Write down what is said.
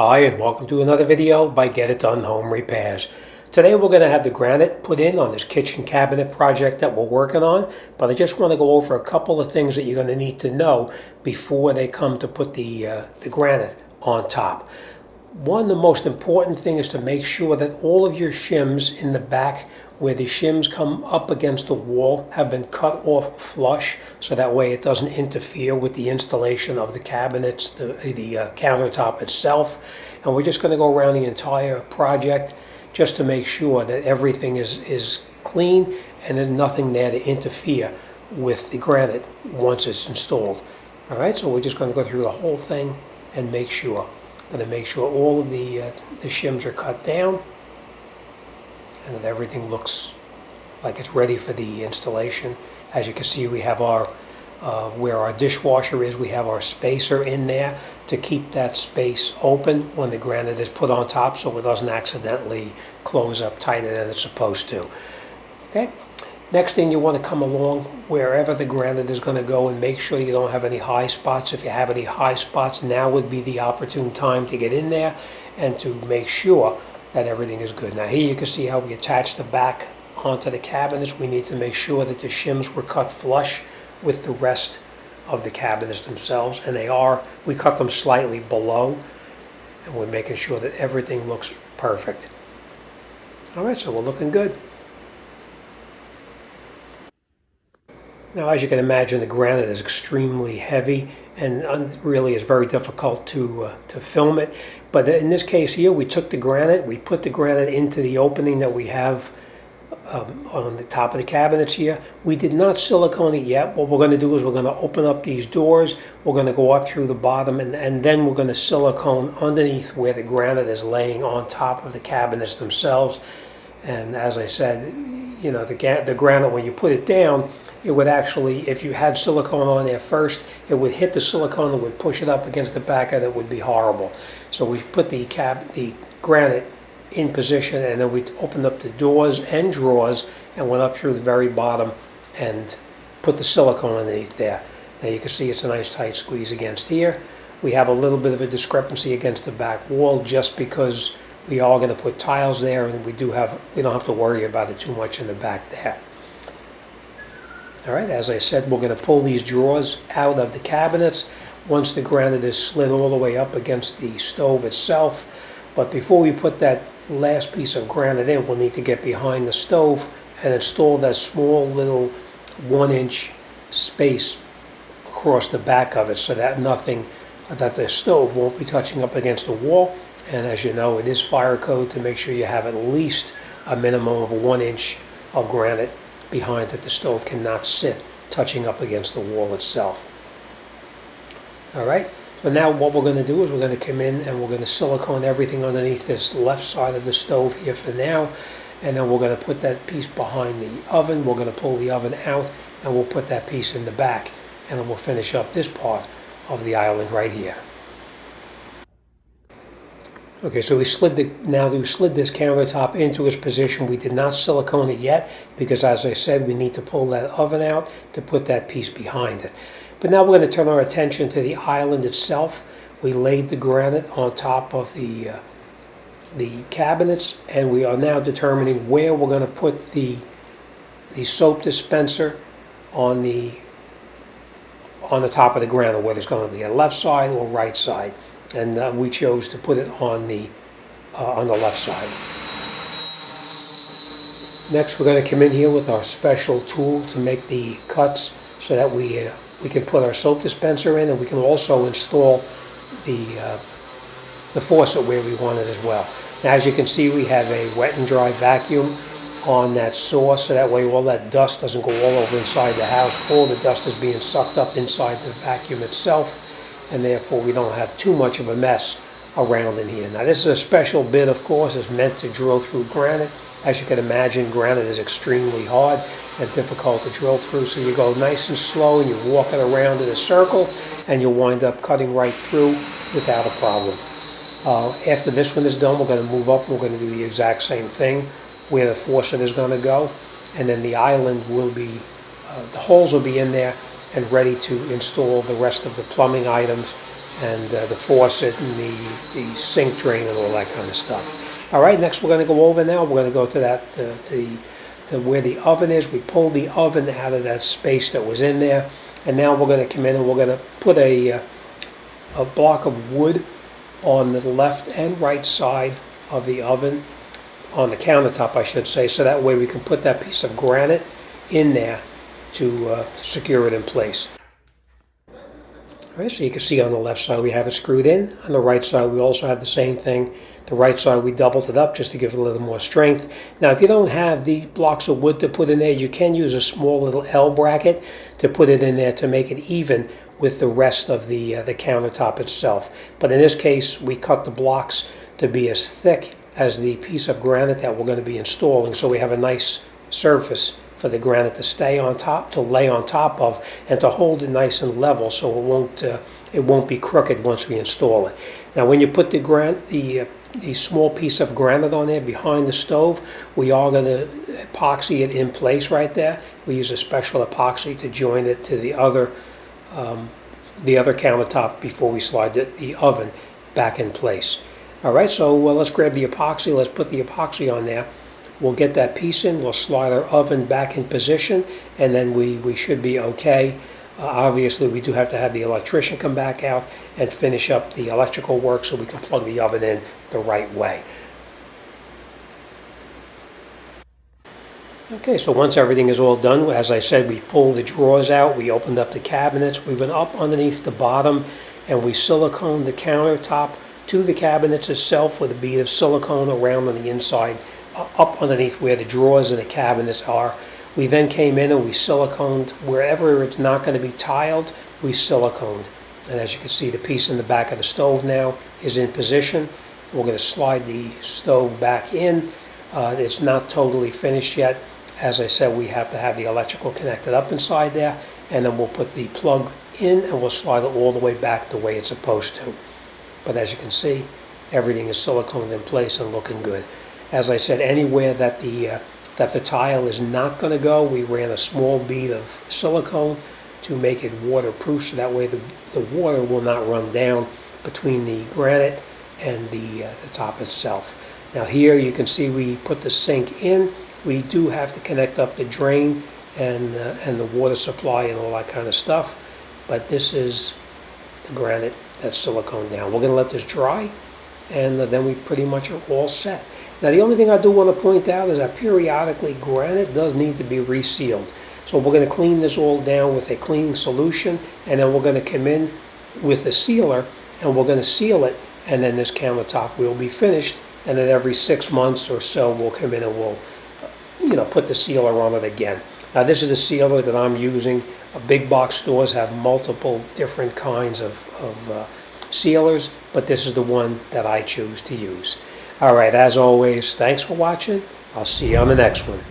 Hi, and welcome to another video by Get It Done Home Repairs. Today we're going to have the granite put in on this kitchen cabinet project that we're working on, but I just want to go over a couple of things that you're going to need to know before they come to put the granite on top. One of the most important things is to make sure that all of your shims in the back where the shims come up against the wall have been cut off flush, so that way it doesn't interfere with the installation of the cabinets, the countertop itself. And we're just going to go around the entire project just to make sure that everything is clean and there's nothing there to interfere with the granite once it's installed. All right, so we're just going to go through the whole thing and make sure. Going to make sure all of the shims are cut down and that everything looks like it's ready for the installation. As you can see, we have our where our dishwasher is, we have our spacer in there to keep that space open when the granite is put on top so it doesn't accidentally close up tighter than it's supposed to. Okay. Next thing, you want to come along wherever the granite is going to go and make sure you don't have any high spots. If you have any high spots, now would be the opportune time to get in there and to make sure that everything is good. Now here you can see how we attach the back onto the cabinets. We need to make sure that the shims were cut flush with the rest of the cabinets themselves, and they are. We cut them slightly below, and we're making sure that everything looks perfect. All right, so we're looking good. Now, as you can imagine, the granite is extremely heavy and really is very difficult to film it. But in this case here, we took the granite, we put the granite into the opening that we have on the top of the cabinets here. We did not silicone it yet. What we're going to do is we're going to open up these doors, we're going to go up through the bottom, and then we're going to silicone underneath where the granite is laying on top of the cabinets themselves. And as I said, you know, the granite, when you put it down, it would actually, if you had silicone on there first, it would hit the silicone, it would push it up against the back, and it would be horrible. So we put the granite in position, and then we opened up the doors and drawers and went up through the very bottom and put the silicone underneath there. Now you can see it's a nice tight squeeze against here. We have a little bit of a discrepancy against the back wall just because we are going to put tiles there, and we don't have to worry about it too much in the back there. All right, as I said, we're going to pull these drawers out of the cabinets once the granite is slid all the way up against the stove itself. But before we put that last piece of granite in, we'll need to get behind the stove and install that small little 1-inch space across the back of it so that that the stove won't be touching up against the wall. And as you know, it is fire code to make sure you have at least a minimum of 1 inch of granite behind that the stove cannot sit touching up against the wall itself. All right, so now what we're going to do is we're going to come in and we're going to silicone everything underneath this left side of the stove here for now, and then we're going to put that piece behind the oven. We're going to pull the oven out and we'll put that piece in the back, and then we'll finish up this part of the island right here. Okay, so we slid this countertop into its position. We did not silicone it yet because, as I said, we need to pull that oven out to put that piece behind it. But now we're going to turn our attention to the island itself. We laid the granite on top of the cabinets, and we are now determining where we're going to put the soap dispenser on the top of the granite, whether it's going to be a left side or right side. And we chose to put it on the left side. Next, we're going to come in here with our special tool to make the cuts so that we can put our soap dispenser in, and we can also install the faucet where we want it as well. Now, as you can see, we have a wet and dry vacuum on that saw, so that way all that dust doesn't go all over inside the house. All the dust is being sucked up inside the vacuum itself, and therefore we don't have too much of a mess around in here. Now this is a special bit, of course. It's meant to drill through granite. As you can imagine, granite is extremely hard and difficult to drill through, so you go nice and slow and you walk it around in a circle and you'll wind up cutting right through without a problem. After this one is done, we're going to move up and we're going to do the exact same thing where the faucet is going to go, and then the island will be, the holes will be in there and ready to install the rest of the plumbing items and the faucet and the sink drain and all that kind of stuff. All right, next we're going to go over now. We're going to go to that to where the oven is. We pulled the oven out of that space that was in there, and now we're going to come in and we're going to put a block of wood on the left and right side of the oven, on the countertop I should say, so that way we can put that piece of granite in there to secure it in place. All right, so you can see on the left side we have it screwed in. On the right side we also have the same thing. The right side we doubled it up just to give it a little more strength. Now if you don't have the blocks of wood to put in there, you can use a small little L bracket to put it in there to make it even with the rest of the countertop itself. But in this case we cut the blocks to be as thick as the piece of granite that we're going to be installing, so we have a nice surface for the granite to stay on top, to lay on top of, and to hold it nice and level, so it won't be crooked once we install it. Now, when you put the small piece of granite on there behind the stove, we are going to epoxy it in place right there. We use a special epoxy to join it to the other countertop before we slide the oven back in place. All right, so let's grab the epoxy. Let's put the epoxy on there. We'll get that piece in, we'll slide our oven back in position, and then we should be okay. Obviously, we do have to have the electrician come back out and finish up the electrical work so we can plug the oven in the right way. Okay, so once everything is all done, as I said, we pulled the drawers out, we opened up the cabinets, we went up underneath the bottom, and we siliconed the countertop to the cabinets itself with a bead of silicone around on the inside, up underneath where the drawers and the cabinets are. We then came in and we siliconed wherever it's not going to be tiled, we siliconed. And as you can see, the piece in the back of the stove now is in position. We're going to slide the stove back in. It's not totally finished yet. As I said, we have to have the electrical connected up inside there, and then we'll put the plug in and we'll slide it all the way back the way it's supposed to. But as you can see, everything is siliconed in place and looking good. As I said, anywhere that the tile is not going to go, we ran a small bead of silicone to make it waterproof, so that way the water will not run down between the granite and the top itself. Now here you can see we put the sink in. We do have to connect up the drain and the water supply and all that kind of stuff, but this is the granite that's silicone down. We're going to let this dry, and then we pretty much are all set. Now the only thing I do want to point out is that periodically granite does need to be resealed. So we're going to clean this all down with a cleaning solution, and then we're going to come in with a sealer and we're going to seal it, and then this countertop will be finished, and then every 6 months or so we'll come in and we'll put the sealer on it again. Now this is the sealer that I'm using. Big box stores have multiple different kinds of sealers, but this is the one that I choose to use. All right, as always, thanks for watching. I'll see you on the next one.